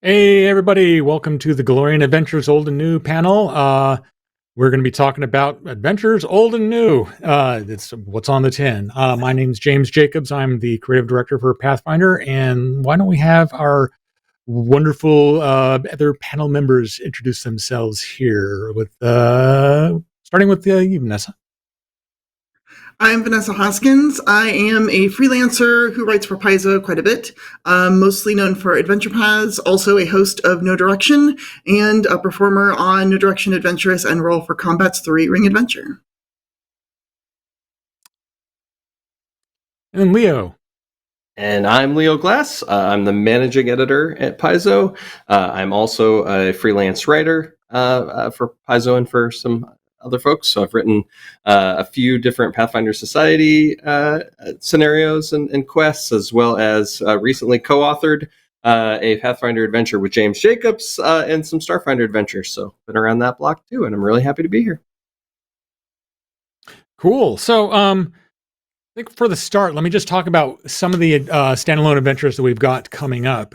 Hey everybody, welcome to the Golarion Adventures Old and New panel. We're going to be talking about adventures old and new. It's what's on the tin. My name's James Jacobs. I'm the creative director for Pathfinder. And why don't we have our wonderful other panel members introduce themselves here with starting with you, Vanessa. I'm Vanessa Hoskins. I am a freelancer who writes for Paizo quite a bit, mostly known for adventure paths, also a host of No Direction, and a performer on No Direction Adventurous and Roll for Combat's 3-Ring Adventure. And Leo. And I'm Leo Glass. I'm the managing editor at Paizo. I'm also a freelance writer for Paizo and for some other folks. So I've written a few different Pathfinder Society scenarios and quests, as well as recently co-authored a Pathfinder adventure with James Jacobs and some Starfinder adventures. So been around that block too, and I'm really happy to be here. Cool. So I think for the start, let me just talk about some of the standalone adventures that we've got coming up.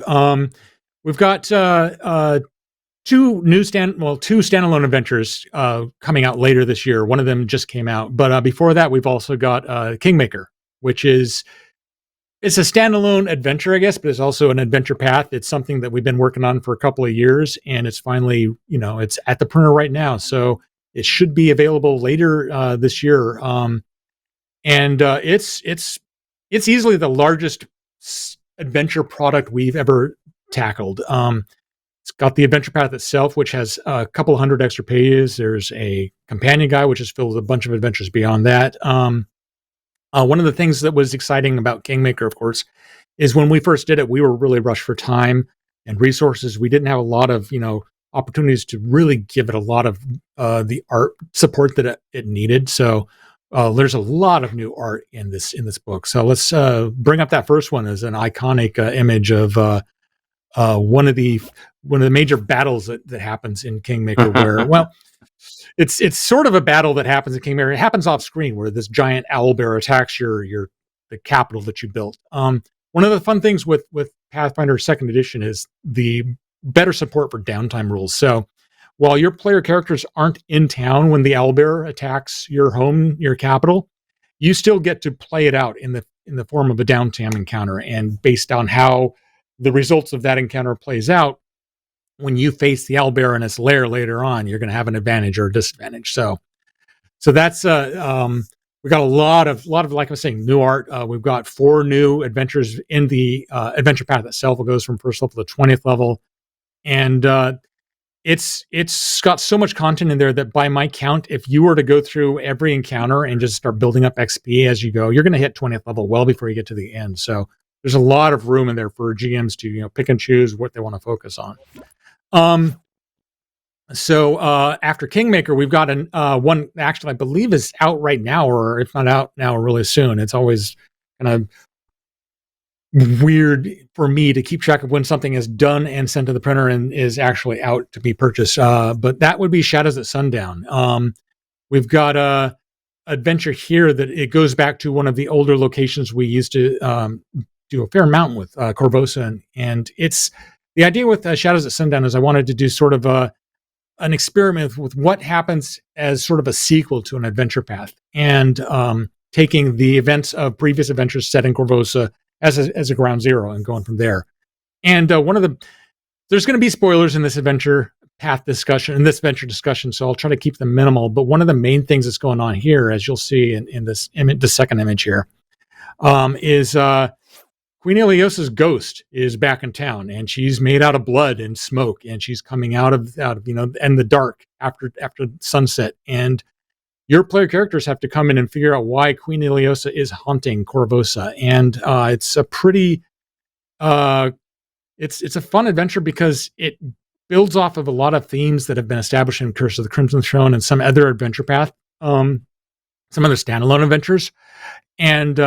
We've got two standalone adventures coming out later this year. One of them just came out, but before that, we've also got Kingmaker, which it's a standalone adventure, I guess, but it's also an adventure path. It's something that we've been working on for a couple of years, and it's finally, it's at the printer right now, so it should be available later this year. And it's easily the largest adventure product we've ever tackled. It's got the adventure path itself, which has a couple hundred extra pages. There's a companion guide, which is filled with a bunch of adventures beyond that. One of the things that was exciting about Kingmaker, of course, is when we first did it, we were really rushed for time and resources. We didn't have a lot of, opportunities to really give it a lot of the art support that it needed. So there's a lot of new art in this book. So let's bring up that first one as an iconic image of one of the major battles that happens in Kingmaker, where it's sort of a battle that happens in Kingmaker. It happens off screen where this giant owlbear attacks the capital that you built. One of the fun things with Pathfinder 2nd Edition is the better support for downtime rules. So while your player characters aren't in town when the owlbear attacks your home, your capital, you still get to play it out in the form of a downtime encounter. And based on how the results of that encounter plays out, when you face the owlbear in its lair later on, you're going to have an advantage or a disadvantage. So that's we got a lot of like I was saying, new art. We've got 4 new adventures in the adventure path itself. It goes from 1st level to 20th level, and it's got so much content in there that by my count, if you were to go through every encounter and just start building up XP as you go, you're going to hit 20th level well before you get to the end. So there's a lot of room in there for GMs to pick and choose what they want to focus on. So after Kingmaker, we've got one actually I believe is out right now, or if not out now, really soon. It's always kind of weird for me to keep track of when something is done and sent to the printer and is actually out to be purchased. But that would be Shadows at Sundown. We've got a adventure here that it goes back to one of the older locations we used to do a fair amount with, Korvosa, and it's the idea with Shadows at Sundown is I wanted to do sort of an experiment with what happens as sort of a sequel to an adventure path, and taking the events of previous adventures set in Korvosa as a ground zero and going from there. And there's going to be spoilers in this adventure discussion, so I'll try to keep them minimal. But one of the main things that's going on here, as you'll see in this image, the second image here, is Queen Iliosa's ghost is back in town, and she's made out of blood and smoke, and she's coming out of and the dark after sunset. And your player characters have to come in and figure out why Queen Iliosa is haunting Korvosa. And it's a pretty it's a fun adventure because it builds off of a lot of themes that have been established in Curse of the Crimson Throne and some other adventure path, some other standalone adventures. And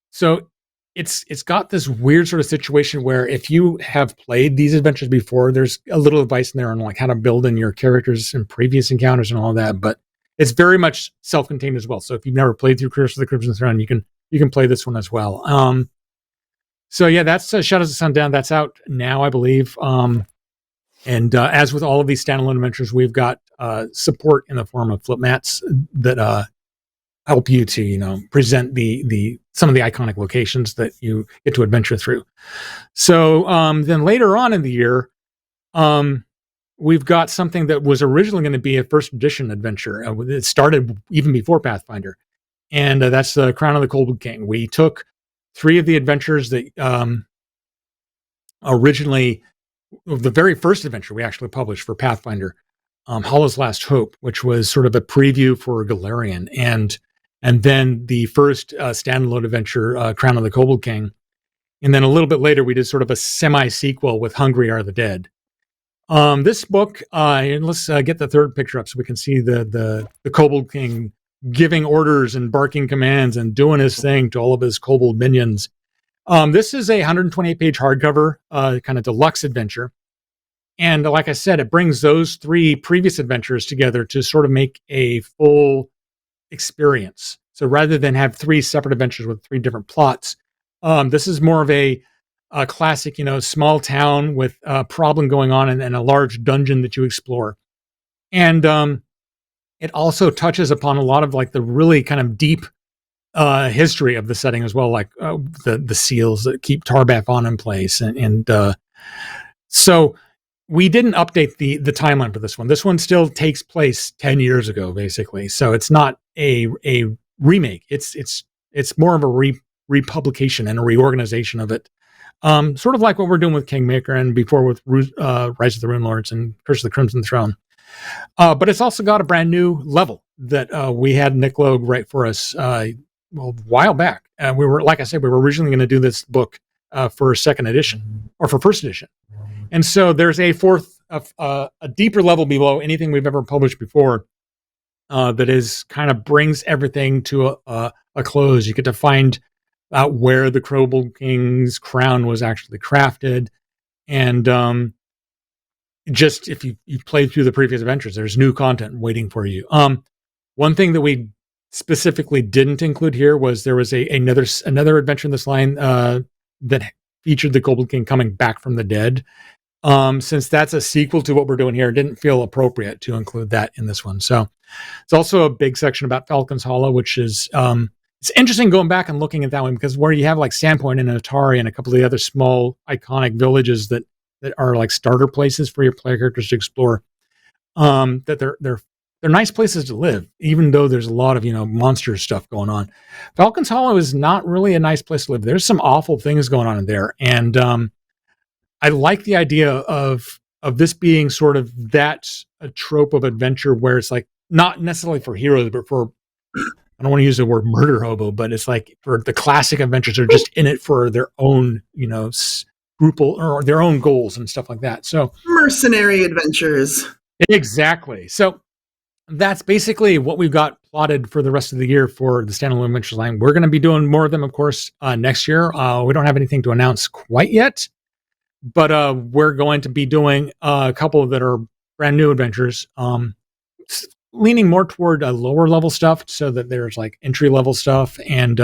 so it's got this weird sort of situation where if you have played these adventures before, there's a little advice in there on like how to build in your characters in previous encounters and all that, but it's very much self-contained as well. So if you've never played through Curse of the Crimson Throne, you can play this one as well. So yeah, that's Shadows of Sundown. That's out now, I believe. And as with all of these standalone adventures, we've got support in the form of flip mats that help you to present the some of the iconic locations that you get to adventure through. So then later on in the year, we've got something that was originally going to be a first edition adventure. It started even before Pathfinder, and that's the Crown of the Kobold King. We took 3 of the adventures that originally, the very first adventure we actually published for Pathfinder, Hollow's Last Hope, which was sort of a preview for Golarion, and then the first standalone adventure, Crown of the Kobold King, and then a little bit later we did sort of a semi-sequel with Hungry Are the Dead. This book, and let's get the third picture up so we can see the Kobold King giving orders and barking commands and doing his thing to all of his kobold minions. This is a 128-page hardcover, kind of deluxe adventure. And like I said, it brings those 3 previous adventures together to sort of make a full experience. So rather than have 3 separate adventures with 3 different plots, this is more of a classic, small town with a problem going on and a large dungeon that you explore. And it also touches upon a lot of like the really kind of deep history of the setting as well, like the seals that keep Tarbathon in place. And so we didn't update the timeline for this one. This one still takes place 10 years ago, basically. So it's not a remake. It's more of a republication and a reorganization of it. Sort of like what we're doing with Kingmaker and before with Rise of the Rune Lords and Curse of the Crimson Throne. But it's also got a brand new level that we had Nick Logue write for us a while back. We were, like I said, we were originally going to do this book for second edition or for first edition. And so there's a fourth, a deeper level below anything we've ever published before that is kind of brings everything to a close. You get to find out where the Kobold King's crown was actually crafted. And just if you played through the previous adventures, there's new content waiting for you. One thing that we specifically didn't include here was there was another adventure in this line that featured the Kobold King coming back from the dead. Since that's a sequel to what we're doing here, it didn't feel appropriate to include that in this one. So it's also a big section about Falcon's Hollow, which is it's interesting going back and looking at that one, because where you have like Sandpoint and Atari and a couple of the other small iconic villages that are like starter places for your player characters to explore, that they're nice places to live, even though there's a lot of monster stuff going on. Falcon's Hollow is not really a nice place to live. There's some awful things going on in there, and I like the idea of this being sort of a trope of adventure where it's like not necessarily for heroes, but for, I don't want to use the word murder hobo, but it's like for the classic adventures are just in it for their own, scruple or their own goals and stuff like that. So mercenary adventures. Exactly. So that's basically what we've got plotted for the rest of the year for the standalone adventures line. We're going to be doing more of them, of course, next year. We don't have anything to announce quite yet, but we're going to be doing a couple that are brand new adventures, leaning more toward lower level stuff, so that there's like entry level stuff and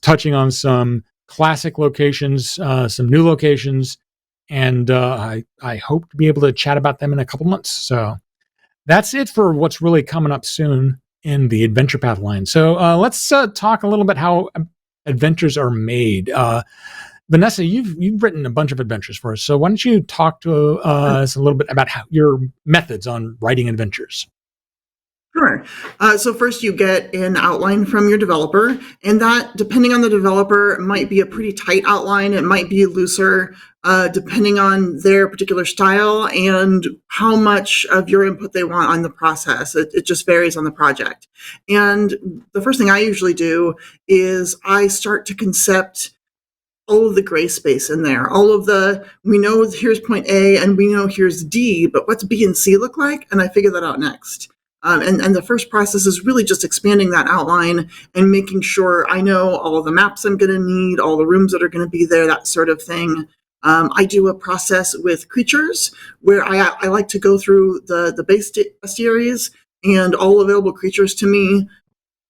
touching on some classic locations, some new locations, and I hope to be able to chat about them in a couple months. So that's it for what's really coming up soon in the Adventure Path line. So let's talk a little bit how adventures are made. Vanessa, you've written a bunch of adventures for us. So why don't you talk to us a little bit about your methods on writing adventures? Sure. So first you get an outline from your developer, and that, depending on the developer, might be a pretty tight outline. It might be looser, depending on their particular style and how much of your input they want on the process. It just varies on the project. And the first thing I usually do is I start to concept all of the gray space in there, all of we know here's point A and we know here's D, but what's B and C look like? And I figure that out next. And the first process is really just expanding that outline and making sure I know all of the maps I'm going to need, all the rooms that are going to be there, that sort of thing. I do a process with creatures where I like to go through the base bestiaries and all available creatures to me,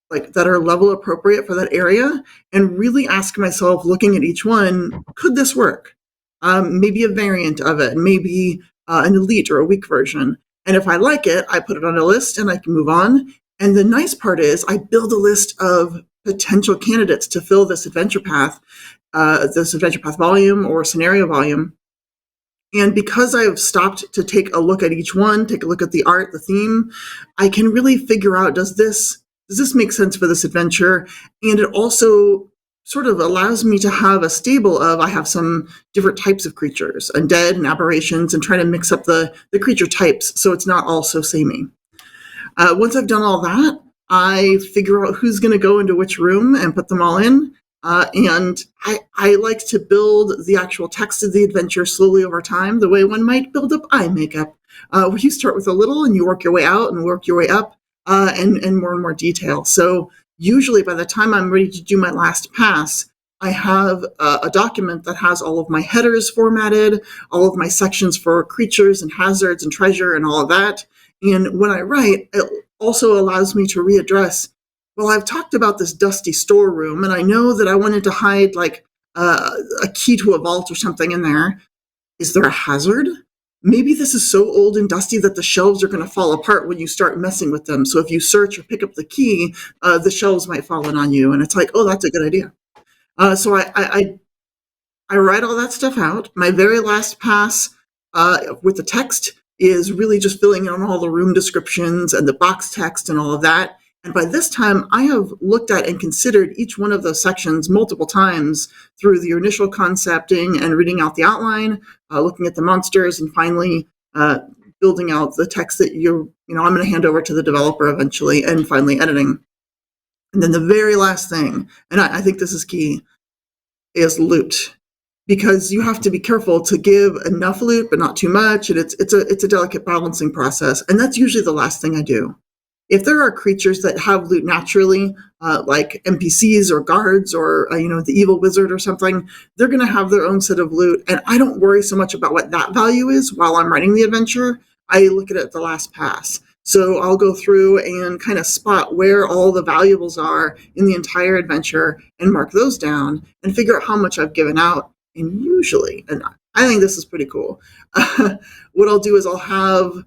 like that are level appropriate for that area, and really ask myself, looking at each one, could this work? Maybe a variant of it, maybe an elite or a weak version. And if I like it, I put it on a list and I can move on. And the nice part is I build a list of potential candidates to fill this adventure path volume or scenario volume. And because I've stopped to take a look at each one, take a look at the art, the theme, I can really figure out, does this make sense for this adventure? And it also sort of allows me to have a stable of, I have some different types of creatures, undead and aberrations, and try to mix up the creature types so it's not all so samey. Once I've done all that, I figure out who's going to go into which room and put them all in. And I like to build the actual text of the adventure slowly over time, the way one might build up eye makeup, where you start with a little and you work your way out and work your way up, and more detail. So usually by the time I'm ready to do my last pass, I have a document that has all of my headers formatted, all of my sections for creatures and hazards and treasure and all of that. And when I write, it also allows me to readdress, well, I've talked about this dusty storeroom, and I know that I wanted to hide like a key to a vault or something in there. Is there a hazard? Maybe this is so old and dusty that the shelves are going to fall apart when you start messing with them. So if you search or pick up the key, the shelves might fall in on you. And it's like, oh, that's a good idea. So I write all that stuff out. My very last pass with the text is really just filling in all the room descriptions and the box text and all of that. And by this time, I have looked at and considered each one of those sections multiple times through the initial concepting and reading out the outline, looking at the monsters, and finally building out the text that I'm going to hand over to the developer eventually, and finally editing. And then the very last thing, and I think this is key, is loot. Because you have to be careful to give enough loot, but not too much. And it's a delicate balancing process. And that's usually the last thing I do. If there are creatures that have loot naturally, like NPCs or guards or the evil wizard or something, they're going to have their own set of loot. And I don't worry so much about what that value is while I'm writing the adventure. I look at it at the last pass. So I'll go through and kind of spot where all the valuables are in the entire adventure and mark those down and figure out how much I've given out. And usually, and I think this is pretty cool, what I'll do is I'll have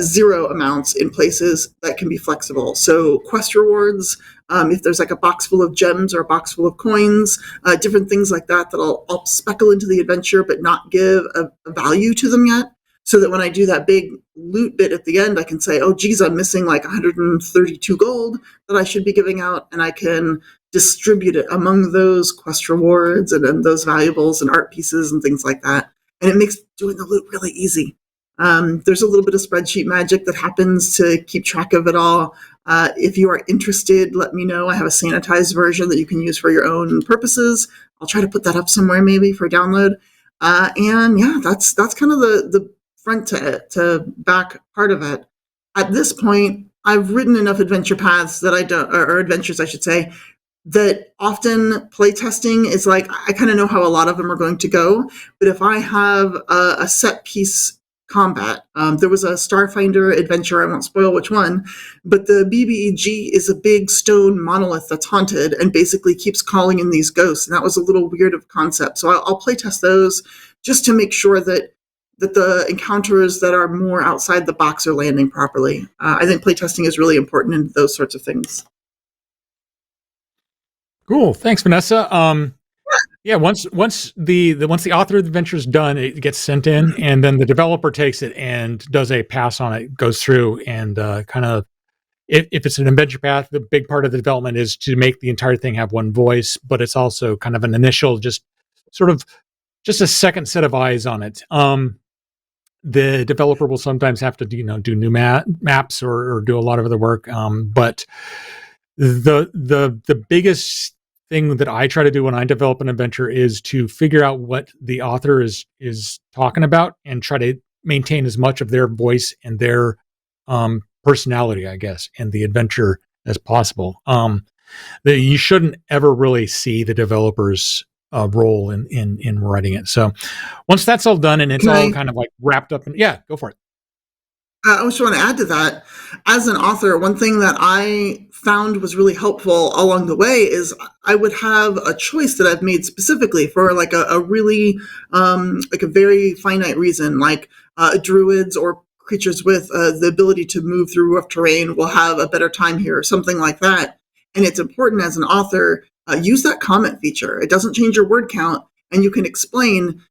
0 amounts in places that can be flexible. So quest rewards, if there's like a box full of gems or a box full of coins, different things like that I'll speckle into the adventure but not give a value to them yet. So that when I do that big loot bit at the end, I can say, oh, geez, I'm missing like 132 gold that I should be giving out, and I can distribute it among those quest rewards and those valuables and art pieces and things like that. And it makes doing the loot really easy. There's a little bit of spreadsheet magic that happens to keep track of it all. If you are interested, let me know. I have a sanitized version that you can use for your own purposes. I'll try to put that up somewhere maybe for download. And yeah, that's kind of the front to back part of it. At this point, I've written enough adventure paths that or adventures, I should say, that often playtesting is like, I kind of know how a lot of them are going to go. But if I have a set piece combat, there was a Starfinder adventure, I won't spoil which one, but the BBEG is a big stone monolith that's haunted and basically keeps calling in these ghosts. And that was a little weird of concept. So I'll playtest those just to make sure that the encounters that are more outside the box are landing properly. I think playtesting is really important in those sorts of things. Cool. Thanks, Vanessa. Yeah, once the author of the adventure is done, it gets sent in, and then the developer takes it and does a pass on it, goes through, and kind of, if it's an adventure path, the big part of the development is to make the entire thing have one voice, but it's also kind of an initial, just a second set of eyes on it. The developer will sometimes have to do new maps or do a lot of other work, but the biggest thing that I try to do when I develop an adventure is to figure out what the author is talking about and try to maintain as much of their voice and their personality, I guess, in the adventure as possible. You shouldn't ever really see the developer's role in writing it. So once that's all done and it's all kind of like wrapped up, yeah, go for it. I also want to add to that. As an author, one thing that I found was really helpful along the way is I would have a choice that I've made specifically for like a really like a very finite reason, like druids or creatures with the ability to move through rough terrain will have a better time here, or something like that. And it's important as an author, use that comment feature. It doesn't change your word count, and you can explain.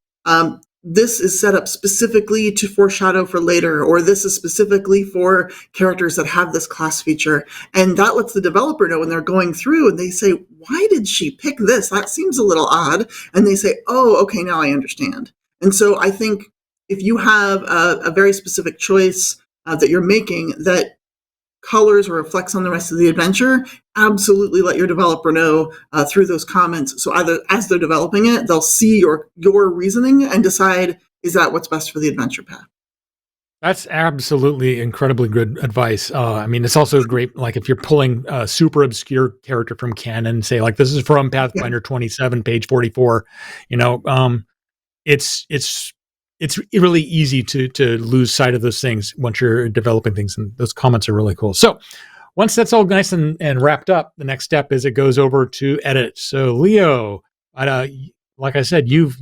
This is set up specifically to foreshadow for later, or this is specifically for characters that have this class feature. And that lets the developer know when they're going through and they say, why did she pick this? That seems a little odd. And they say, oh, okay, now I understand. And so I think if you have a very specific choice that you're making that colors or reflects on the rest of the adventure, absolutely let your developer know through those comments. So either as they're developing it, they'll see your reasoning and decide, is that what's best for the adventure path? That's absolutely incredibly good advice. I mean, it's also great, like if you're pulling a super obscure character from canon, say like this is from Pathfinder 27, page 44. You know, it's really easy to lose sight of those things once you're developing things, and those comments are really cool. So once that's all nice and wrapped up, the next step is it goes over to edit. So Leo, like I said, you've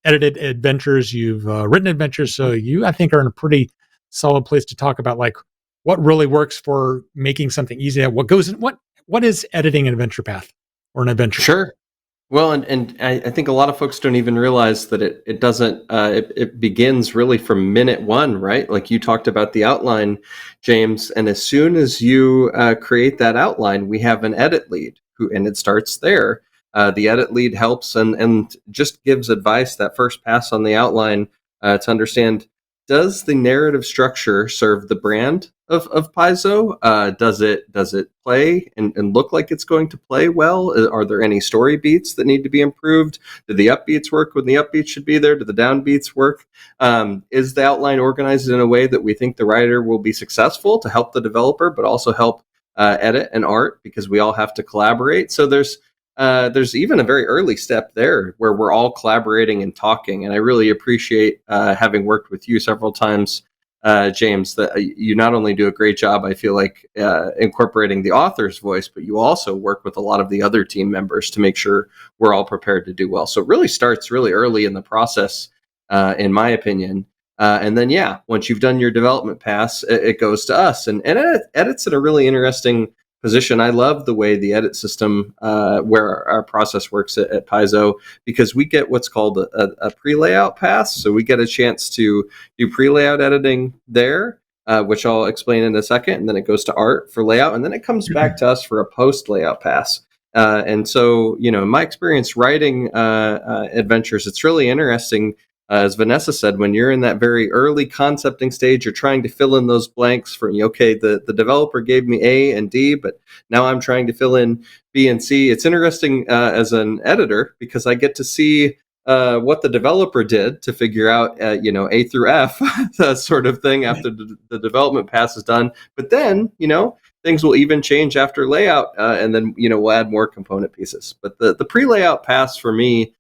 edited adventures, you've written adventures, so you, I think, are in a pretty solid place to talk about like what really works for making something easy. What goes in, what is editing an adventure path or an adventure? Sure. Well, and I think a lot of folks don't even realize that it doesn't, it begins really from minute one, right? Like you talked about the outline, James, and as soon as you create that outline, we have an edit lead, and it starts there. The edit lead helps and just gives advice, that first pass on the outline, to understand, does the narrative structure serve the brand of Paizo? Does it play and look like it's going to play well? Are there any story beats that need to be improved? Do the upbeats work when the upbeats should be there? Do the downbeats work? Is the outline organized in a way that we think the writer will be successful to help the developer, but also help edit and art, because we all have to collaborate? So there's even a very early step there where we're all collaborating and talking. And I really appreciate having worked with you several times, James, that you not only do a great job, I feel like, incorporating the author's voice, but you also work with a lot of the other team members to make sure we're all prepared to do well. So it really starts really early in the process, in my opinion. And then, once you've done your development pass, it goes to us. And edit's in a really interesting position. I love the way the edit system, where our process works at Paizo, because we get what's called a pre-layout pass. So we get a chance to do pre-layout editing there, which I'll explain in a second. And then it goes to art for layout. And then it comes back to us for a post-layout pass. And so, in my experience writing adventures, it's really interesting. As Vanessa said, when you're in that very early concepting stage, you're trying to fill in those blanks for, okay, the developer gave me A and D, but now I'm trying to fill in B and C. It's interesting as an editor, because I get to see what the developer did to figure out, A through F, that sort of thing, after the development pass is done. But then, things will even change after layout, and then, we'll add more component pieces. But the pre-layout pass for me,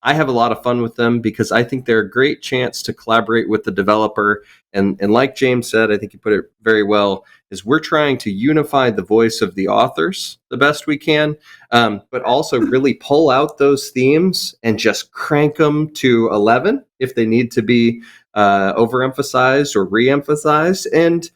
I have a lot of fun with them, because I think they're a great chance to collaborate with the developer. And like James said, I think you put it very well, is we're trying to unify the voice of the authors the best we can, but also really pull out those themes and just crank them to 11 if they need to be overemphasized or reemphasized, and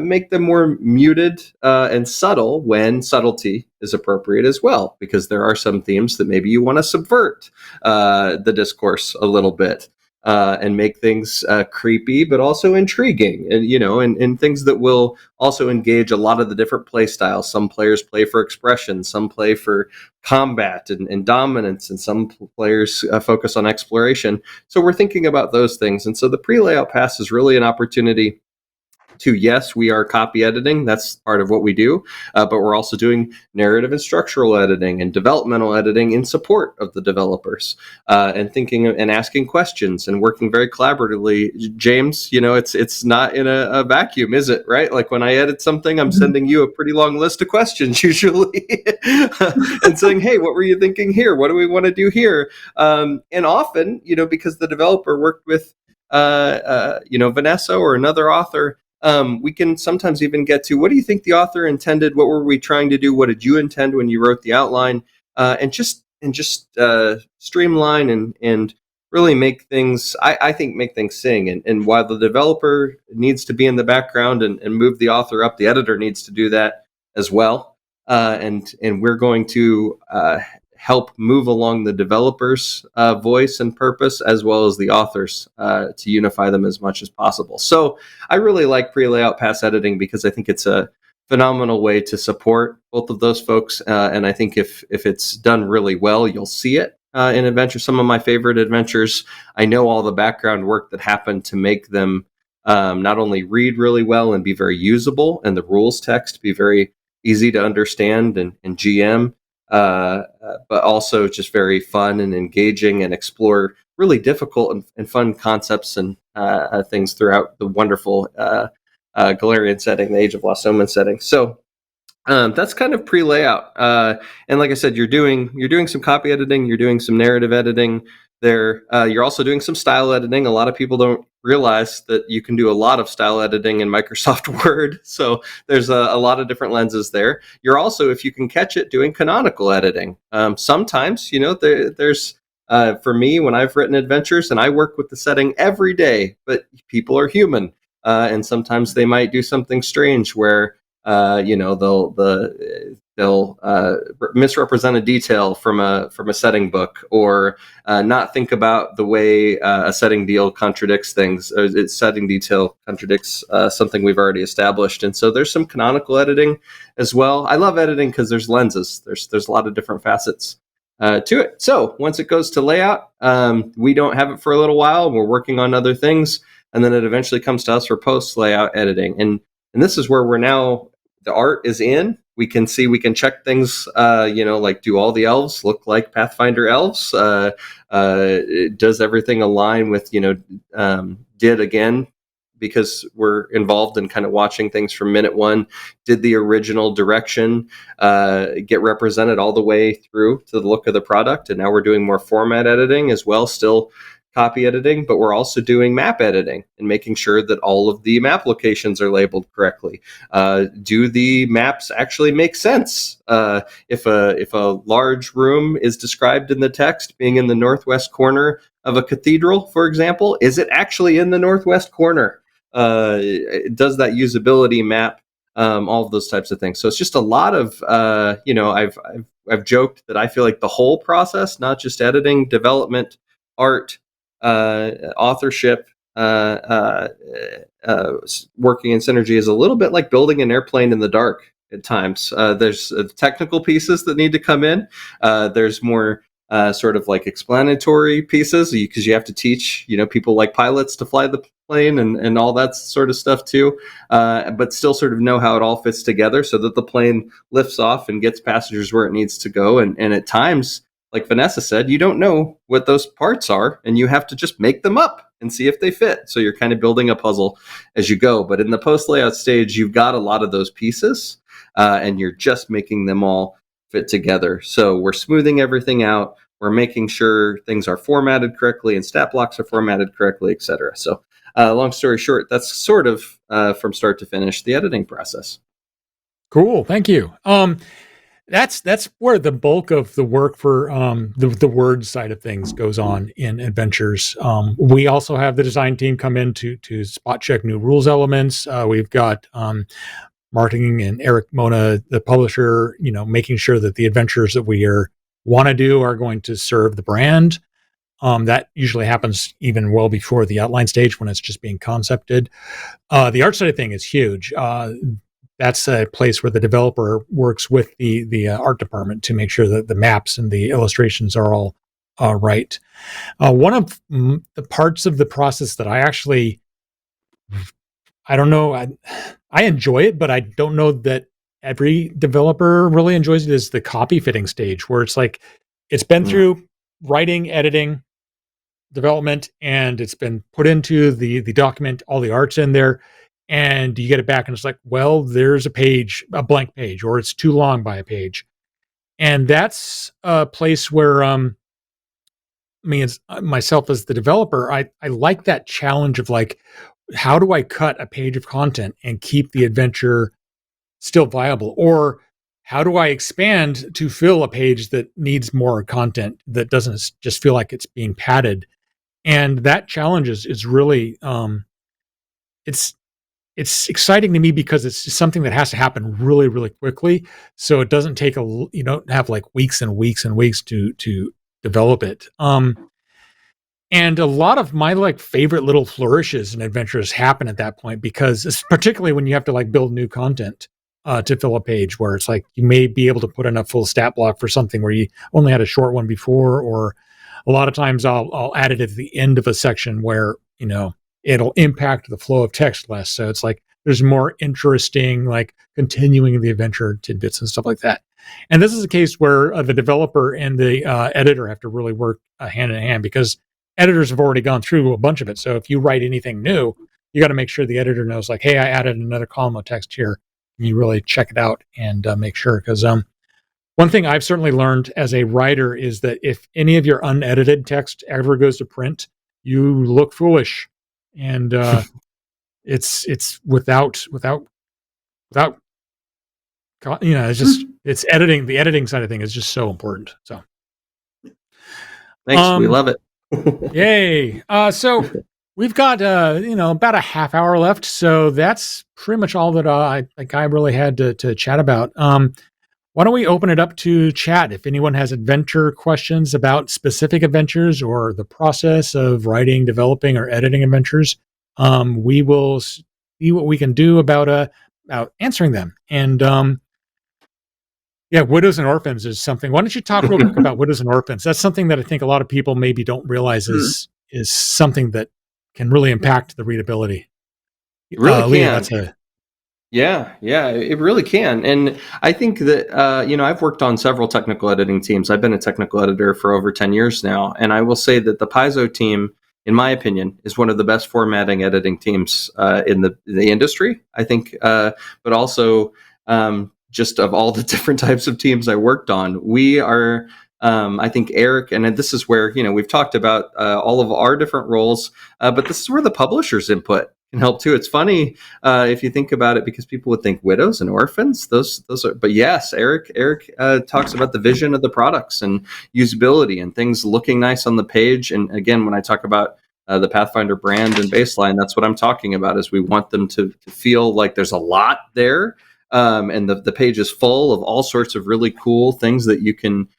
make them more muted and subtle when subtlety is appropriate as well, because there are some themes that maybe you want to subvert the discourse a little bit, and make things creepy but also intriguing, and and things that will also engage a lot of the different play styles. Some players play for expression, some play for combat and dominance, and some players focus on exploration. So we're thinking about those things. And so the pre-layout pass is really an opportunity to, yes, we are copy editing. That's part of what we do. But we're also doing narrative and structural editing and developmental editing in support of the developers, and thinking and asking questions and working very collaboratively. James, it's not in a vacuum, is it? Right? Like when I edit something, I'm sending you a pretty long list of questions usually and saying, hey, what were you thinking here? What do we want to do here? And often, because the developer worked with Vanessa or another author, we can sometimes even get to, what do you think the author intended? What were we trying to do? What did you intend when you wrote the outline? And just streamline and really make things, I think, make things sing. And while the developer needs to be in the background and move the author up, the editor needs to do that as well. And we're going to help move along the developer's voice and purpose, as well as the author's, to unify them as much as possible. So I really like pre-layout pass editing because I think it's a phenomenal way to support both of those folks. And I think if it's done really well, you'll see it in adventures. Some of my favorite adventures, I know all the background work that happened to make them not only read really well and be very usable, and the rules text be very easy to understand and GM, but also just very fun and engaging, and explore really difficult and fun concepts and things throughout the wonderful Golarion setting, the Age of Lost Omen setting. So that's kind of pre-layout. And like I said, you're doing some copy editing, you're doing some narrative editing there. You're also doing some style editing. A lot of people don't realize that you can do a lot of style editing in Microsoft Word. So there's a lot of different lenses there. You're also, if you can catch it, doing canonical editing. Sometimes, there's for me, when I've written adventures, and I work with the setting every day, but people are human. And sometimes they might do something strange where they'll misrepresent a detail from a setting book, or not think about the way a setting deal contradicts things. Or its setting detail contradicts something we've already established. And so there's some canonical editing as well. I love editing because there's lenses. There's a lot of different facets to it. So once it goes to layout, we don't have it for a little while. We're working on other things, and then it eventually comes to us for post layout editing. And this is where we're now. The art is in. We can check things, like, do all the elves look like Pathfinder elves? Does everything align with, did again, because we're involved in kind of watching things from minute one. Did the original direction get represented all the way through to the look of the product? And now we're doing more format editing as well, still copy editing, but we're also doing map editing and making sure that all of the map locations are labeled correctly. Do the maps actually make sense? If a large room is described in the text being in the northwest corner of a cathedral, for example, is it actually in the northwest corner? Does that usability map? All of those types of things. So it's just a lot of, I've joked that I feel like the whole process, not just editing, development, art, authorship, working in synergy, is a little bit like building an airplane in the dark at times. There's technical pieces that need to come in. There's more sort of like explanatory pieces, because you have to teach, people like pilots to fly the plane and all that sort of stuff too, but still sort of know how it all fits together so that the plane lifts off and gets passengers where it needs to go. And at times, like Vanessa said, you don't know what those parts are, and you have to just make them up and see if they fit. So you're kind of building a puzzle as you go. But in the post layout stage, you've got a lot of those pieces, and you're just making them all fit together. So we're smoothing everything out. We're making sure things are formatted correctly and stat blocks are formatted correctly, etc. So long story short, that's sort of from start to finish the editing process. Cool. Thank you. That's where the bulk of the work for the word side of things goes on in adventures. We also have the design team come in to spot check new rules elements. We've got marketing and Eric Mona, the publisher, making sure that the adventures that we want to do are going to serve the brand. That usually happens even well before the outline stage when it's just being concepted. The art side of thing is huge. That's a place where the developer works with the art department to make sure that the maps and the illustrations are all right. One of the parts of the process that I don't know, I enjoy it, but I don't know that every developer really enjoys it, is the copy fitting stage, where it's like, it's been through writing, editing, development, and it's been put into the document, all the art's in there. And you get it back and it's like, well, there's a blank page, or it's too long by a page. And that's a place where me as myself as the developer, I like that challenge of like, how do I cut a page of content and keep the adventure still viable? Or how do I expand to fill a page that needs more content that doesn't just feel like it's being padded? And that challenge is really it's it's exciting to me because it's just something that has to happen really, really quickly. So it doesn't take you don't have like weeks and weeks and weeks to develop it. And a lot of my like favorite little flourishes and adventures happen at that point because it's particularly when you have to like build new content to fill a page where it's like you may be able to put in a full stat block for something where you only had a short one before, or a lot of times I'll add it at the end of a section where, it'll impact the flow of text less. So it's like there's more interesting, like continuing the adventure tidbits and stuff like that. And this is a case where the developer and the editor have to really work hand in hand because editors have already gone through a bunch of it. So if you write anything new, you got to make sure the editor knows, like, hey, I added another column of text here. And you really check it out and make sure. Because one thing I've certainly learned as a writer is that if any of your unedited text ever goes to print, you look foolish. And it's without it's just it's editing. The editing side of thing is just so important. So thanks, we love it. Yay! So we've got about a half hour left. So that's pretty much all that I really had to chat about. Why don't we open it up to chat? If anyone has adventure questions about specific adventures or the process of writing, developing, or editing adventures, we will see what we can do about answering them. And widows and orphans is something. Why don't you talk real quick about widows and orphans? That's something that I think a lot of people maybe don't realize is something that can really impact the readability. It really Leah, can. Yeah, it really can. And I think that, I've worked on several technical editing teams. I've been a technical editor for over 10 years now. And I will say that the Paizo team, in my opinion, is one of the best formatting editing teams in the industry, I think. But also, just of all the different types of teams I worked on, we are, I think Eric, and this is where, we've talked about all of our different roles, but this is where the publisher's input can help too. It's funny if you think about it, because people would think widows and orphans, those are, but yes, Eric talks about the vision of the products and usability and things looking nice on the page. And again, when I talk about the Pathfinder brand and baseline, that's what I'm talking about, is we want them to feel like there's a lot there. And the page is full of all sorts of really cool things that you can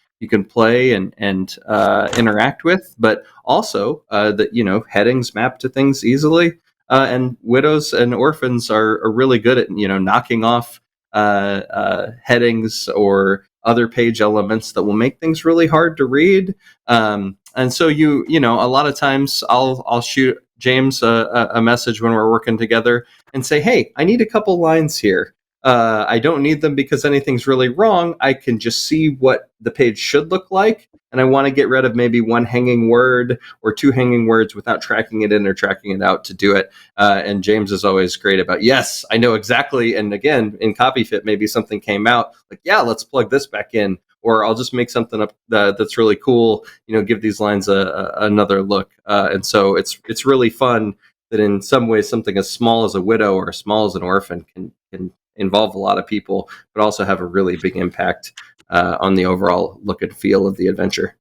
play and interact with, but also that, headings map to things easily. And widows and orphans are really good at, knocking off headings or other page elements that will make things really hard to read. And so a lot of times I'll shoot James a message when we're working together and say, hey, I need a couple lines here. I don't need them because anything's really wrong. I can just see what the page should look like. And I want to get rid of maybe one hanging word or two hanging words without tracking it in or tracking it out to do it. And James is always great about, yes, I know exactly. And again, in CopyFit, maybe something came out like, yeah, let's plug this back in. Or I'll just make something up that's really cool, give these lines another look. And so it's really fun that in some ways something as small as a widow or as small as an orphan can involve a lot of people, but also have a really big impact on the overall look and feel of the adventure.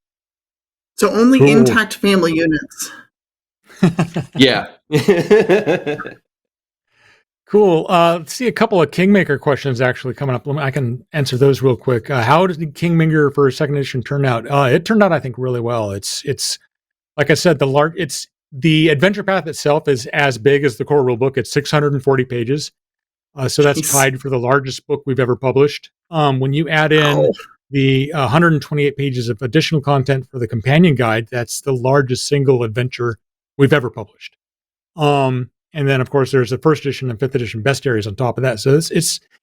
So only cool. Intact family units. Yeah. Cool. Let's see a couple of Kingmaker questions actually coming up. I can answer those real quick. How did Kingmaker for second edition turn out? It turned out, I think, really well. It's like I said, the adventure path itself is as big as the core rulebook. It's 640 pages. So that's tied for the largest book we've ever published. When you add in the 128 pages of additional content for the companion guide, that's the largest single adventure we've ever published. And then, of course, there's the first edition and fifth edition bestiaries on top of that. So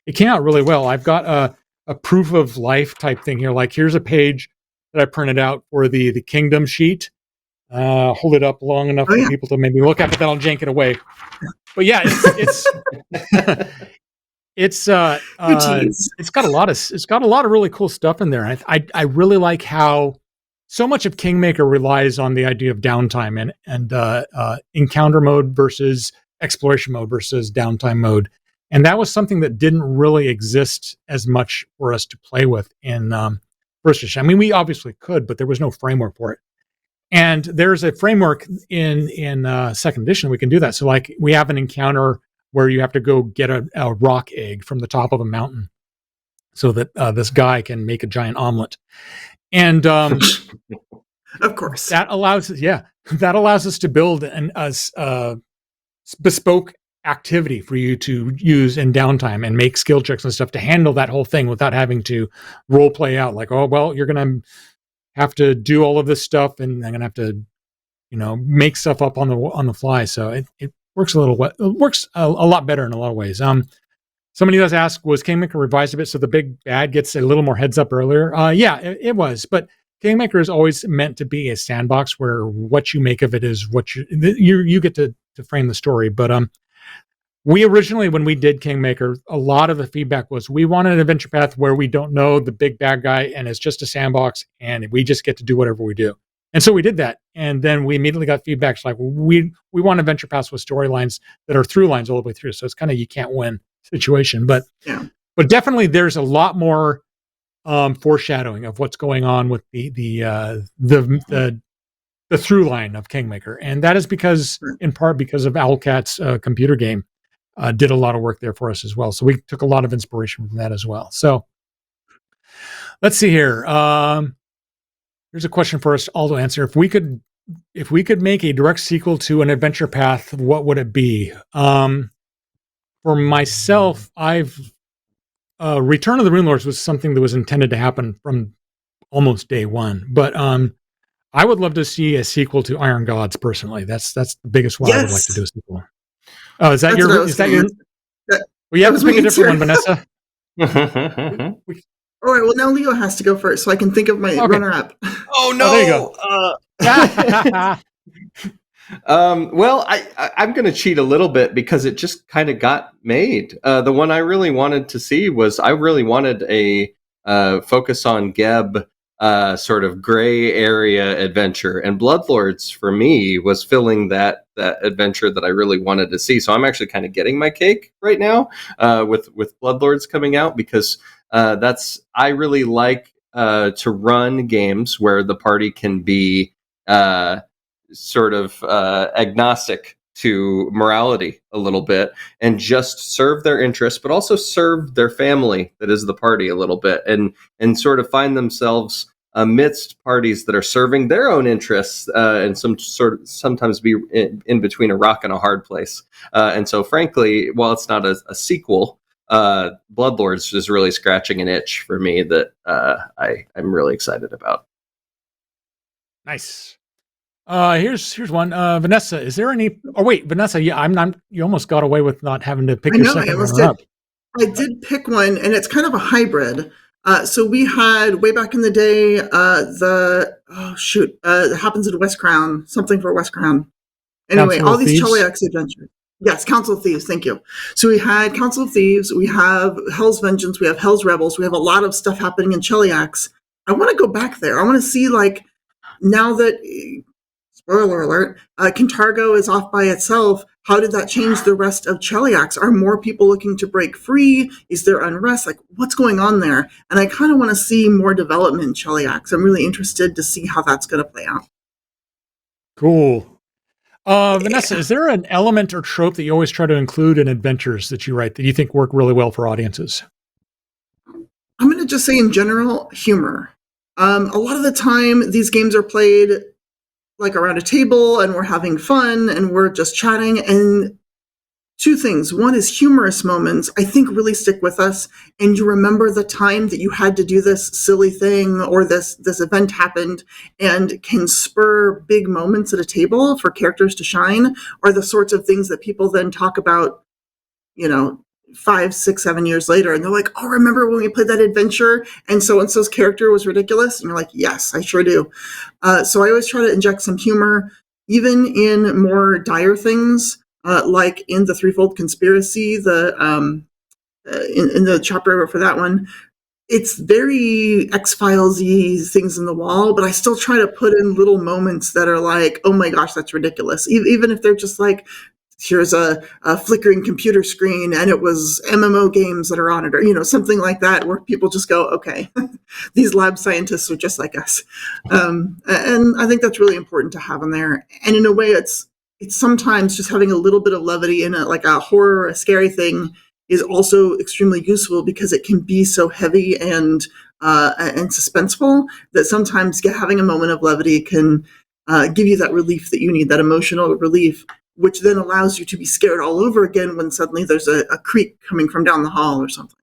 it came out really well. I've got a proof of life type thing here. Like, here's a page that I printed out for the kingdom sheet. Hold it up long enough for people to maybe look at it, then I'll jank it away. But yeah, it's got a lot of really cool stuff in there. I really like how so much of Kingmaker relies on the idea of downtime and encounter mode versus exploration mode versus downtime mode. And that was something that didn't really exist as much for us to play with in first edition. I mean, we obviously could, but there was no framework for it. And there's a framework in second edition. We can do that. So like we have an encounter where you have to go get a rock egg from the top of a mountain so that this guy can make a giant omelet. And of course, that allows us to build a bespoke activity for you to use in downtime and make skill checks and stuff to handle that whole thing without having to role play out like, oh, well, you're going to have to do all of this stuff and I'm going to have to, make stuff up on the fly. So it works a lot better in a lot of ways. Somebody does ask, was Kingmaker revised a bit so the big bad gets a little more heads up earlier? Yeah, it was. But Kingmaker is always meant to be a sandbox where what you make of it is what you get to frame the story. But we originally, when we did Kingmaker, a lot of the feedback was we wanted an adventure path where we don't know the big bad guy and it's just a sandbox and we just get to do whatever we do. And so we did that. And then we immediately got feedback like, we want adventure paths with storylines that are through lines all the way through. So it's kind of you can't win situation. But definitely there's a lot more foreshadowing of what's going on with the through line of Kingmaker. And that is in part because of Owlcat's computer game did a lot of work there for us as well. So we took a lot of inspiration from that as well. So let's see here. Here's a question for us all to answer. If we could make a direct sequel to an adventure path, what would it be? For myself, Return of the Runelords was something that was intended to happen from almost day one. But I would love to see a sequel to Iron Gods personally. That's the biggest one I would like to do a sequel. Oh, is that your? Well, you have to pick a different one, Vanessa. All right. Well, now Leo has to go first, so I can think of my runner-up. Oh no! Oh, there you go. Well, I'm going to cheat a little bit because it just kind of got made. The one I really wanted to see was I really wanted a focus on Geb sort of gray area adventure, and Bloodlords for me was filling that adventure that I really wanted to see. So I'm actually kind of getting my cake right now with Bloodlords coming out because I really like to run games where the party can be sort of agnostic to morality a little bit and just serve their interests, but also serve their family that is the party a little bit and sort of find themselves amidst parties that are serving their own interests and sometimes be in between a rock and a hard place. And so frankly, while it's not a sequel, Bloodlords is really scratching an itch for me that I'm really excited about. Nice. Here's one. Vanessa, is there any? Oh wait, Vanessa, yeah, you almost got away with not having to pick your second runner up. I did pick one, and it's kind of a hybrid. So we had way back in the day it happens in West Crown, something for West Crown. Anyway, all these Cheliax adventures. Yes, Council of Thieves. Thank you. So we had Council of Thieves. We have Hell's Vengeance. We have Hell's Rebels. We have a lot of stuff happening in Cheliax. I want to go back there. I want to see now that. Spoiler alert, Kintargo is off by itself. How did that change the rest of Cheliax? Are more people looking to break free? Is there unrest? What's going on there? And I kind of want to see more development in Cheliax. I'm really interested to see how that's going to play out. Cool. Vanessa, is there an element or trope that you always try to include in adventures that you write that you think work really well for audiences? I'm going to just say in general, humor. A lot of the time, these games are played around a table and we're having fun and we're just chatting. And two things. One is humorous moments, I think, really stick with us. And you remember the time that you had to do this silly thing or this event happened and can spur big moments at a table for characters to shine, are the sorts of things that people then talk about, 5, 6, 7 years later. And they're like, oh, remember when we played that adventure and so-and-so's character was ridiculous? And you're like, yes, I sure do. So I always try to inject some humor, even in more dire things, like in the Threefold Conspiracy, in the chapter for that one. it's very X-Files-y things in the wall, but I still try to put in little moments that are like, oh my gosh, that's ridiculous. Even if they're just like, here's a flickering computer screen and it was MMO games that are on it, or, something like that, where people just go, okay, these lab scientists are just like us. And I think that's really important to have in there. And in a way, it's sometimes just having a little bit of levity in it, like a horror, a scary thing, is also extremely useful because it can be so heavy and suspenseful that sometimes having a moment of levity can give you that relief that you need, that emotional relief, which then allows you to be scared all over again when suddenly there's a creak coming from down the hall or something.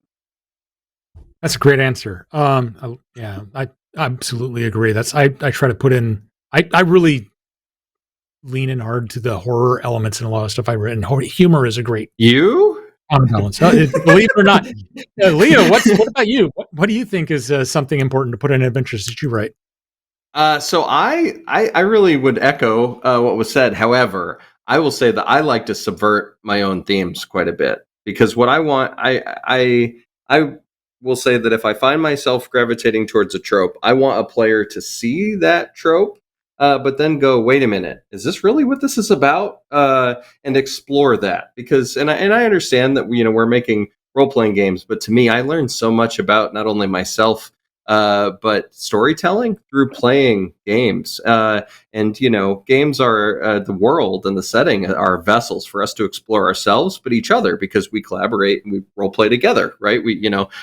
That's a great answer. Yeah, I absolutely agree. I try to put in. I really lean in hard to the horror elements in a lot of stuff I've written. Humor is a great balance. Believe it or not, Leo, what about you? What do you think is something important to put in adventures that you write? So I really would echo what was said. However, I will say that I like to subvert my own themes quite a bit, because what I want, I will say that if I find myself gravitating towards a trope, I want a player to see that trope, but then go, wait a minute, is this really what this is about? And explore that, because and I understand that we're making role-playing games, but to me, I learned so much about not only myself, but storytelling through playing games. And games are the world and the setting are vessels for us to explore ourselves, but each other, because we collaborate and we role play together, right?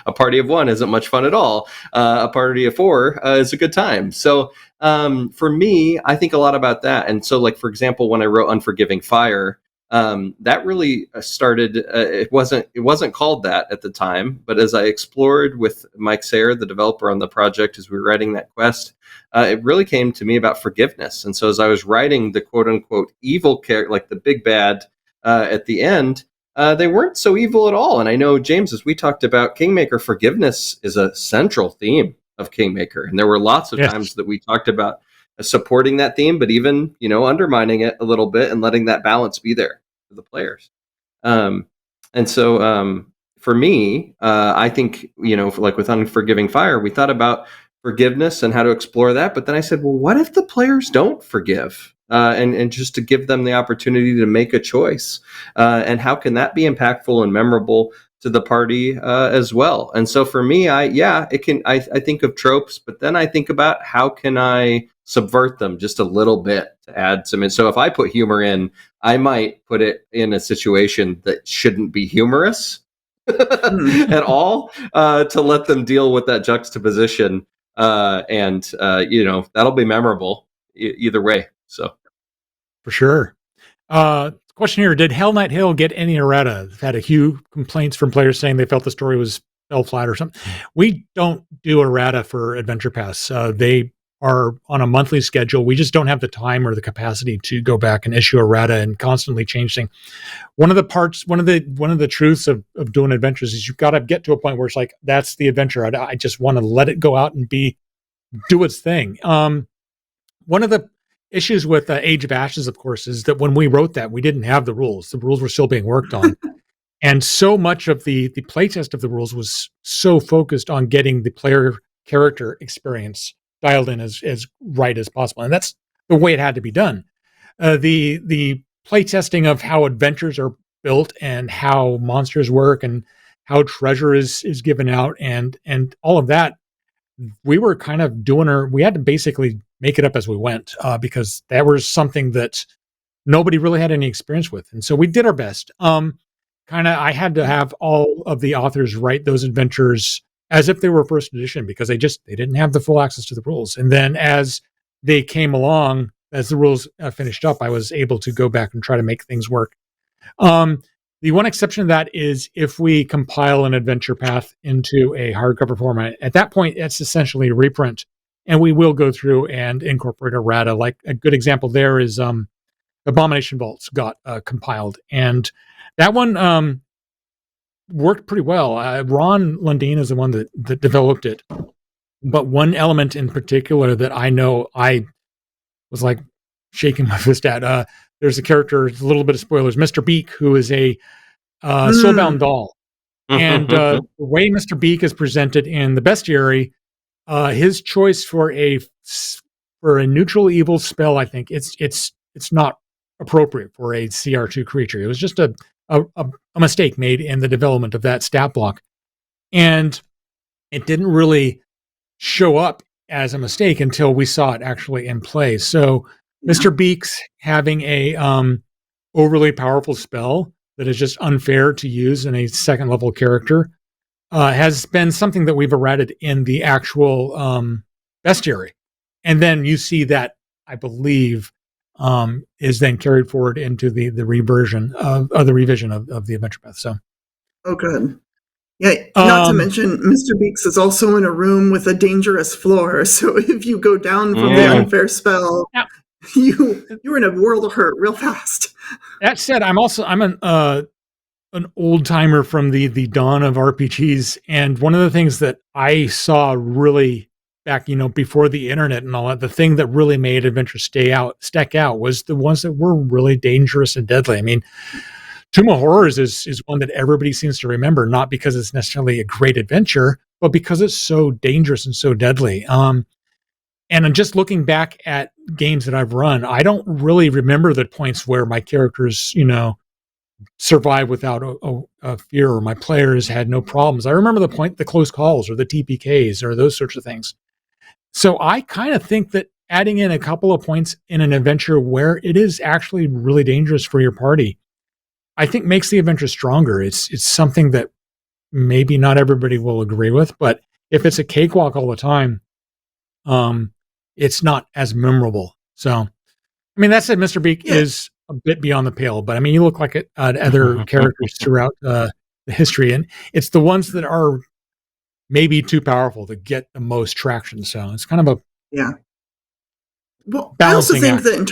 A party of one isn't much fun at all. A party of four is a good time. So for me, I think a lot about that. And so, like, for example, when I wrote Unforgiving Fire, that really started. It wasn't called that at the time, but as I explored with Mike Sayer, the developer on the project, as we were writing that quest, it really came to me about forgiveness. And so, as I was writing the quote unquote evil character, like the big bad at the end, they weren't so evil at all. And I know, James, as we talked about Kingmaker, forgiveness is a central theme of Kingmaker, and there were lots of times that we talked about supporting that theme, but even undermining it a little bit and letting that balance be there for the players. And so for me, I think like with Unforgiving Fire, we thought about forgiveness and how to explore that, but then I said, well, what if the players don't forgive? And just to give them the opportunity to make a choice, and how can that be impactful and memorable to the party as well? And so for me, I think of tropes, but then I think about how can I subvert them just a little bit to add some. And so if I put humor in, I might put it in a situation that shouldn't be humorous at all, to let them deal with that juxtaposition, and that'll be memorable either way. So for sure. Question here: did Hell Knight Hill get any errata? I've had a few complaints from players saying they felt the story fell flat or something. We don't do errata for Adventure Pass. They are on a monthly schedule. We just don't have the time or the capacity to go back and issue errata and constantly change things. One of the truths of doing adventures is you've got to get to a point where it's like, that's the adventure. I just want to let it go out and do its thing. One of the issues with Age of Ashes, of course, is that when we wrote that, we didn't have the rules. The rules were still being worked on. And so much of the playtest of the rules was so focused on getting the player character experience dialed in as right as possible. And that's the way it had to be done. The playtesting of how adventures are built and how monsters work and how treasure is given out and all of that, we were kind of we had to basically make it up as we went, because that was something that nobody really had any experience with. And so we did our best. I had to have all of the authors write those adventures as if they were first edition, because they didn't have the full access to the rules. And then as they came along, as the rules finished up, I was able to go back and try to make things work. The one exception to that is if we compile an adventure path into a hardcover format. At that point, it's essentially a reprint, and we will go through and incorporate errata. Like a good example there is Abomination Vaults got compiled, and that one worked pretty well. Ron Lundeen is the one that developed it. But one element in particular that I know I was like shaking my fist at, there's a character, a little bit of spoilers, Mr. Beak, who is a soulbound doll. And the way Mr. Beak is presented in the bestiary, his choice for a neutral evil spell, I think it's not appropriate for a CR2 creature. It was just a mistake made in the development of that stat block, and it didn't really show up as a mistake until we saw it actually in play. So Mr. Beaks having a overly powerful spell that is just unfair to use in a second level character has been something that we've errated in the actual bestiary. And then you see that, I believe, is then carried forward into the reversion of the revision of the adventure path. So, oh, good. Yeah, not to mention, Mr. Beaks is also in a room with a dangerous floor. So if you go down from the unfair spell, you're in a world of hurt real fast. That said, I'm an old timer from the dawn of RPGs, and one of the things that I saw really back, before the internet and all that, the thing that really made adventures stack out was the ones that were really dangerous and deadly. I mean, Tomb of Horrors is one that everybody seems to remember, not because it's necessarily a great adventure, but because it's so dangerous and so deadly. And I'm just looking back at games that I've run, I don't really remember the points where my characters, survive without a fear, or my players had no problems. I remember the close calls or the TPKs or those sorts of things. So I kind of think that adding in a couple of points in an adventure where it is actually really dangerous for your party, I think makes the adventure stronger. It's something that maybe not everybody will agree with, but if it's a cakewalk all the time, it's not as memorable. So, I mean, that said, Mr. Beak is a bit beyond the pale, but I mean, you look like other characters throughout the history, and it's the ones that are maybe too powerful to get the most traction. So it's kind of a Well, I also think that in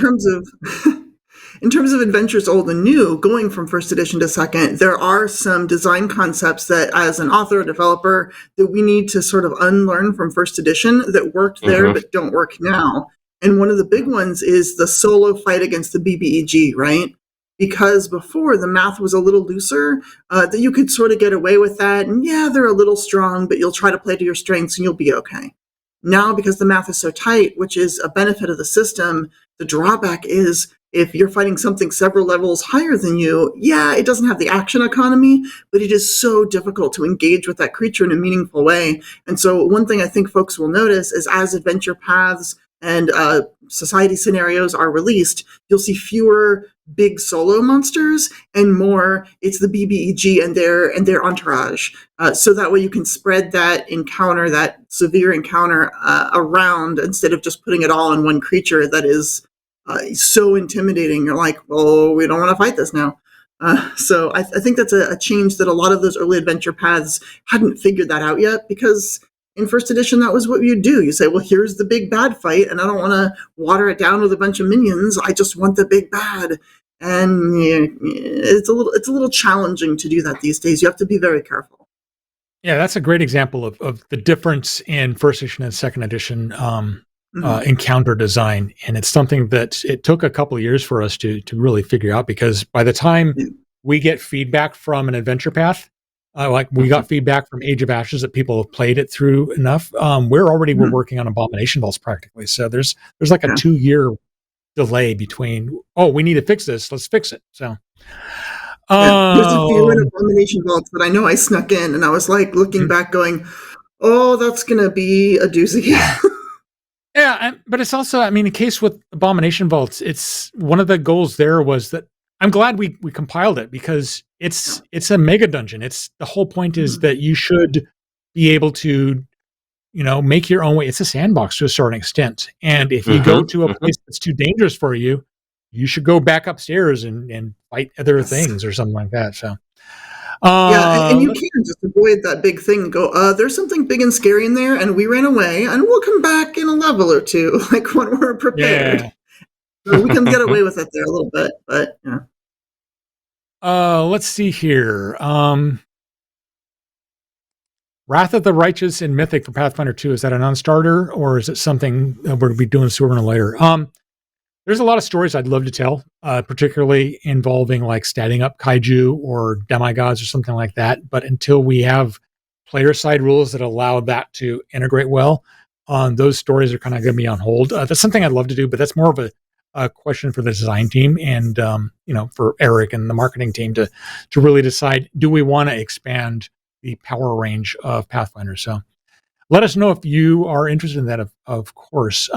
terms of adventures old and new, going from first edition to second, there are some design concepts that, as an author or developer, that we need to sort of unlearn from first edition that worked there but don't work now. And one of the big ones is the solo fight against the BBEG, right? Because before, the math was a little looser, that you could sort of get away with that. And yeah, they're a little strong, but you'll try to play to your strengths and you'll be okay. Now, because the math is so tight, which is a benefit of the system, the drawback is if you're fighting something several levels higher than you, yeah, it doesn't have the action economy, but it is so difficult to engage with that creature in a meaningful way. And so one thing I think folks will notice is as adventure paths and society scenarios are released, you'll see fewer big solo monsters and more it's the BBEG and their entourage. So that way you can spread that encounter, that severe encounter around, instead of just putting it all on one creature that is so intimidating. You're like, oh, we don't want to fight this now. So I think that's a change that a lot of those early adventure paths hadn't figured that out yet, because in first edition, that was what you do. You say, well, here's the big bad fight, and I don't want to water it down with a bunch of minions. I just want the big bad. And it's a little challenging to do that these days. You have to be very careful. Yeah, that's a great example of the difference in first edition and second edition encounter design. And it's something that it took a couple of years for us to really figure out, because by the time we get feedback from an adventure path, like we got feedback from Age of Ashes that people have played it through enough, we're working on Abomination Vaults practically. So there's like a 2-year delay between, we need to fix this, let's fix it. So there's a few in Abomination Vaults that I know I snuck in, and I was like looking back going, oh, that's gonna be a doozy. Yeah, but it's also, I mean, in case with Abomination Vaults, it's one of the goals there was that I'm glad we compiled it, because it's a mega dungeon. It's the whole point is that you should be able to, make your own way. It's a sandbox to a certain extent. And if you go to a place that's too dangerous for you, you should go back upstairs and fight other things or something like that. So, and you can just avoid that big thing and go, there's something big and scary in there, and we ran away, and we'll come back in a level or two, like when we're prepared. Yeah. So we can get away with it there a little bit, but let's see here. Wrath of the Righteous in Mythic for Pathfinder 2, is that a non-starter, or is it something we're going to be doing sooner or later? there's a lot of stories I'd love to tell, particularly involving like statting up kaiju or demigods or something like that. But until we have player side rules that allow that to integrate well, those stories are kind of going to be on hold. That's something I'd love to do, but that's more of a question for the design team and for Eric and the marketing team to really decide, do we want to expand the power range of Pathfinder? So let us know if you are interested in that, of course.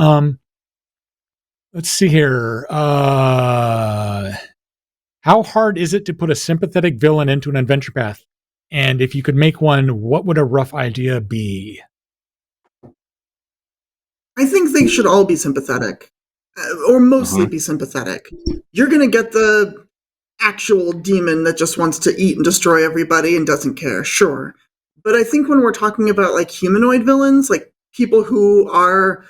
Let's see here. How hard is it to put a sympathetic villain into an adventure path? And if you could make one, what would a rough idea be? I think they should all be sympathetic, or mostly be sympathetic. You're going to get the actual demon that just wants to eat and destroy everybody and doesn't care, sure. But I think when we're talking about like humanoid villains, like people who are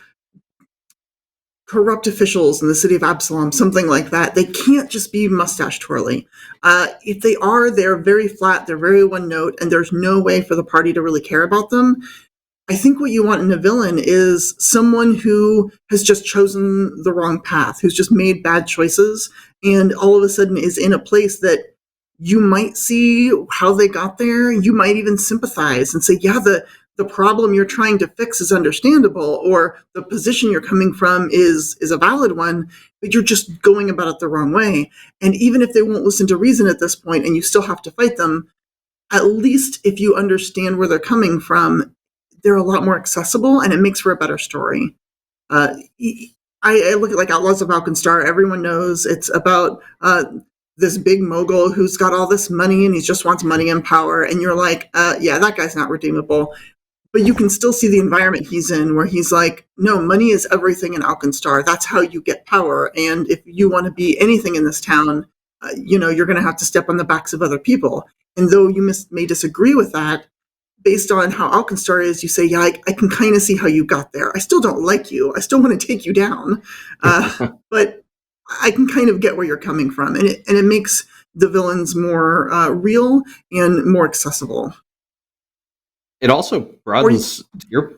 corrupt officials in the city of Absalom, something like that, they can't just be mustache twirly. If they are, they're very flat, they're very one note, and there's no way for the party to really care about them. I think what you want in a villain is someone who has just chosen the wrong path, who's just made bad choices, and all of a sudden is in a place that you might see how they got there. You might even sympathize and say, yeah, the problem you're trying to fix is understandable, or the position you're coming from is a valid one, but you're just going about it the wrong way. And even if they won't listen to reason at this point and you still have to fight them, at least if you understand where they're coming from, they're a lot more accessible and it makes for a better story. I look at like Outlaws of Alkenstar. Everyone knows it's about this big mogul who's got all this money and he just wants money and power. And you're like, yeah, that guy's not redeemable. But you can still see the environment he's in where he's like, no, money is everything in Alkenstar. That's how you get power. And if you want to be anything in this town, you're going to have to step on the backs of other people. And though you may disagree with that, based on how Alkenstar is, you say, yeah, I can kind of see how you got there. I still don't like you. I still want to take you down. But I can kind of get where you're coming from. And it makes the villains more real and more accessible. It also broadens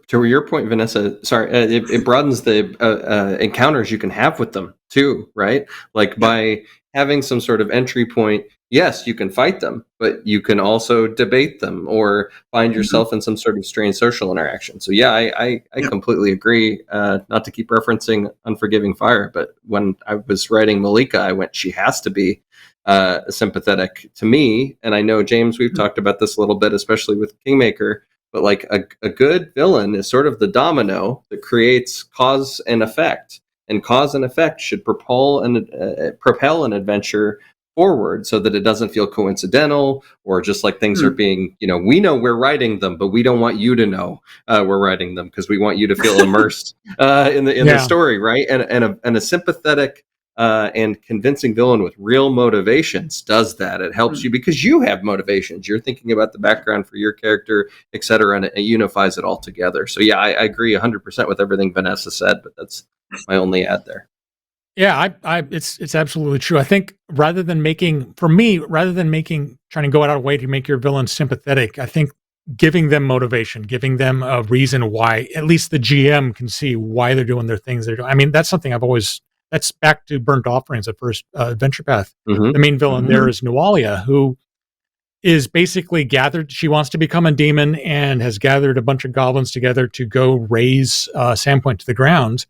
to your point, Vanessa. Sorry, it broadens the encounters you can have with them too, right? Like by having some sort of entry point. Yes, you can fight them, but you can also debate them or find yourself in some sort of strange social interaction. So yeah, I completely agree. Not to keep referencing Unforgiving Fire, but when I was writing Malika, I went, she has to be sympathetic to me. And I know, James, we've talked about this a little bit, especially with Kingmaker, but like a good villain is sort of the domino that creates cause and effect. And cause and effect should propel an adventure forward so that it doesn't feel coincidental or just like things are being, we know we're writing them, but we don't want you to know we're writing them because we want you to feel immersed in the story, right? And a sympathetic and convincing villain with real motivations does that. It helps you because you have motivations. You're thinking about the background for your character, et cetera, and it unifies it all together. So yeah, I agree 100% with everything Vanessa said, but that's my only add there. Yeah, it's absolutely true. I think rather than trying to go out of the way to make your villain sympathetic, I think giving them motivation, giving them a reason why, at least the GM can see why they're doing their things they're doing. I mean, that's something that's back to Burnt Offerings, the first adventure path. The main villain there is Nualia, who is basically she wants to become a demon and has gathered a bunch of goblins together to go raise Sandpoint to the ground.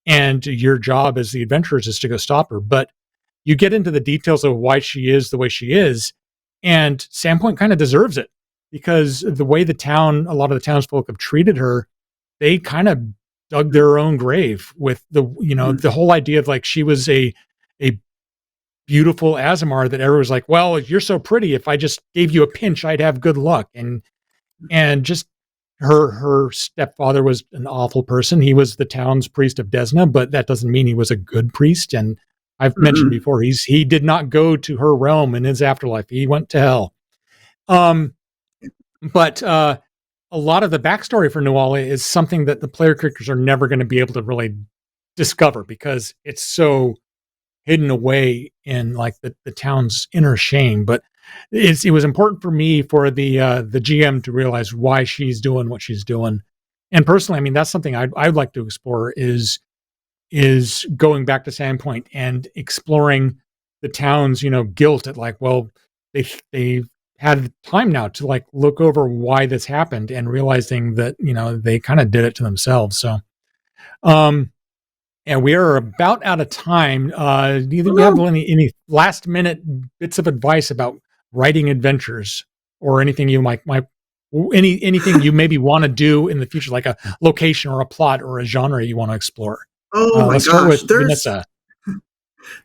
And your job as the adventurers is to go stop her. But you get into the details of why she is the way she is, and Sandpoint kind of deserves it because the way a lot of the townsfolk have treated her, they kind of dug their own grave with the whole idea of like she was a beautiful Azamar that everyone was like, well, you're so pretty. If I just gave you a pinch, I'd have good luck. And just her stepfather was an awful person. He was the town's priest of Desna, but that doesn't mean he was a good priest. And I've mentioned before, he did not go to her realm in his afterlife. He went to hell. But a lot of the backstory for Nualia is something that the player characters are never going to be able to really discover because it's so hidden away in like the town's inner shame. But it was important for me for the GM to realize why she's doing what she's doing. And personally, I mean, that's something I'd like to explore is is going back to Sandpoint and exploring the town's, guilt at like, well, they had time now to like look over why this happened and realizing that, they kind of did it to themselves. So, and we are about out of time. Do you have any last minute bits of advice about writing adventures or anything you might anything you maybe want to do in the future, like a location or a plot or a genre you want to explore? Oh my let's start gosh, with Vanessa.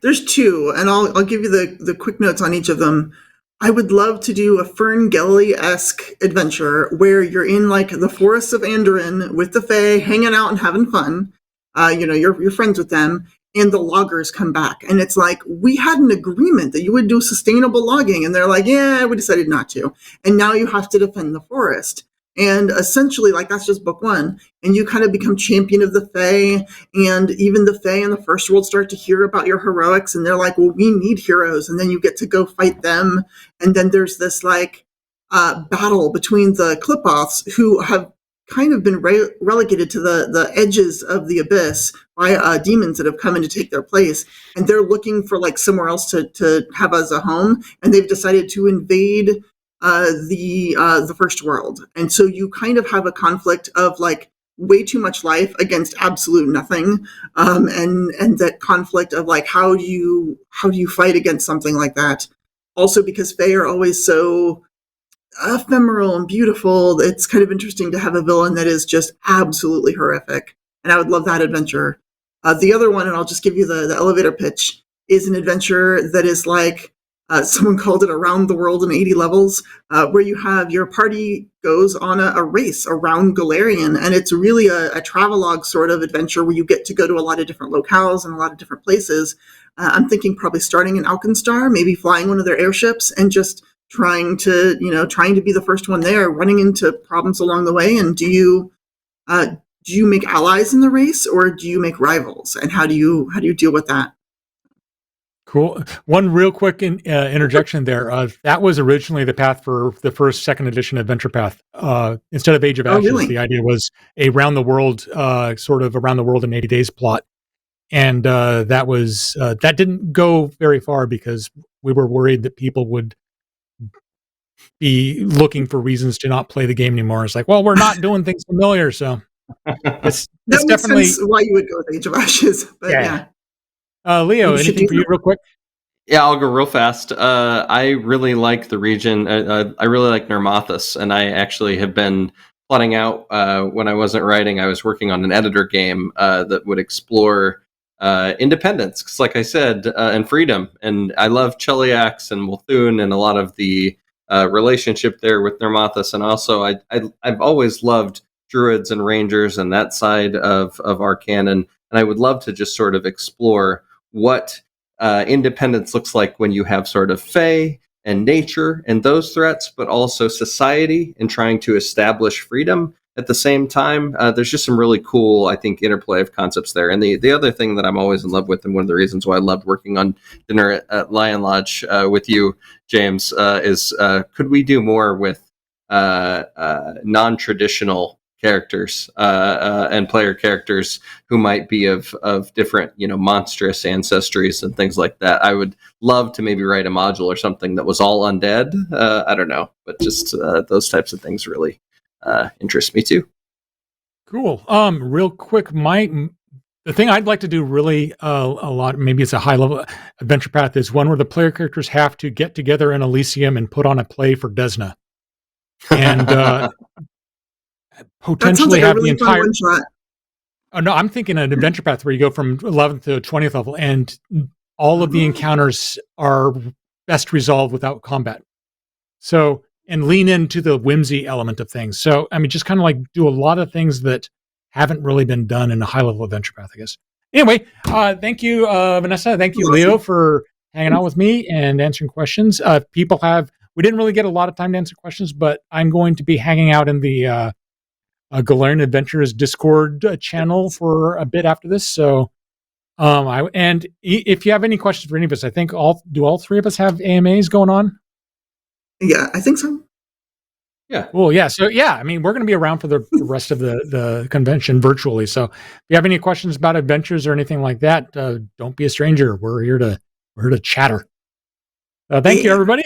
There's two, and I'll give you the quick notes on each of them. I would love to do a Fern Gully-esque adventure where you're in like the forests of Andoran with the Fae, hanging out and having fun. You're friends with them, and the loggers come back, and it's like, we had an agreement that you would do sustainable logging, and they're like, yeah, we decided not to, and now you have to defend the forest. And essentially, like, that's just book one. And you kind of become champion of the Fae. And even the Fae in the first world start to hear about your heroics. And they're like, well, we need heroes. And then you get to go fight them. And then there's this, like, battle between the Clipoths, who have kind of been relegated to the edges of the abyss by demons that have come in to take their place. And they're looking for, like, somewhere else to have as a home. And they've decided to invade the first world. And so you kind of have a conflict of like way too much life against absolute nothing. And that conflict of like, how do you fight against something like that? Also, because Fae are always so ephemeral and beautiful, it's kind of interesting to have a villain that is just absolutely horrific. And I would love that adventure. The other one, and I'll just give you the elevator pitch, is an adventure that is like, someone called it Around the World in 80 Levels, where you have your party goes on a race around Golarion. And it's really a travelogue sort of adventure where you get to go to a lot of different locales and a lot of different places. I'm thinking probably starting in Alkenstar, maybe flying one of their airships and just trying to be the first one there, running into problems along the way. And do you make allies in the race, or do you make rivals? And how do you deal with that? Cool. One real quick interjection there. That was originally the path for the first second edition Adventure Path. Instead of Age of Ashes, really? The idea was a round the world, sort of around the world in 80 days plot. And that didn't go very far because we were worried that people would be looking for reasons to not play the game anymore. It's like, well, we're not doing things familiar, so it's that makes definitely sense why you would go with Age of Ashes. But yeah. Leo, anything for you real quick? Yeah, I'll go real fast. I really like the region. I really like Nermathus, and I actually have been plotting out when I wasn't writing. I was working on an editor game that would explore independence, because, like I said, and freedom. And I love Cheliax and Multhun and a lot of the relationship there with Nermathus. And also, I've always loved druids and rangers and that side of our canon. And I would love to just sort of explore what independence looks like when you have sort of Fae and nature and those threats, but also society and trying to establish freedom at the same time. There's just some really cool, I think, interplay of concepts there. And the other thing that I'm always in love with, and one of the reasons why I loved working on Dinner at Lion Lodge with you, James, is could we do more with non-traditional characters and player characters who might be of different, monstrous ancestries and things like that. I would love to maybe write a module or something that was all undead. I don't know, but just those types of things really interest me too. Cool. Real quick, the thing I'd like to do really a lot, maybe it's a high level adventure path, is one where the player characters have to get together in Elysium and put on a play for Desna. And potentially like have really the entire one-shot. Oh no, I'm thinking an adventure path where you go from 11th to 20th level, and all of the encounters are best resolved without combat. So, and lean into the whimsy element of things. So, I mean, just kind of like do a lot of things that haven't really been done in a high level adventure path, I guess. Anyway, thank you, Vanessa. Thank you, Leo, for hanging out with me and answering questions. We didn't really get a lot of time to answer questions, but I'm going to be hanging out in the Golarion Adventures Discord channel for a bit after this. So, if you have any questions for any of us, I think all three of us have AMAs going on? Yeah, I think so. Yeah. Cool. Yeah. So yeah, I mean, we're going to be around for the rest of the convention virtually. So if you have any questions about adventures or anything like that, don't be a stranger. We're here to chatter. Thank you, everybody.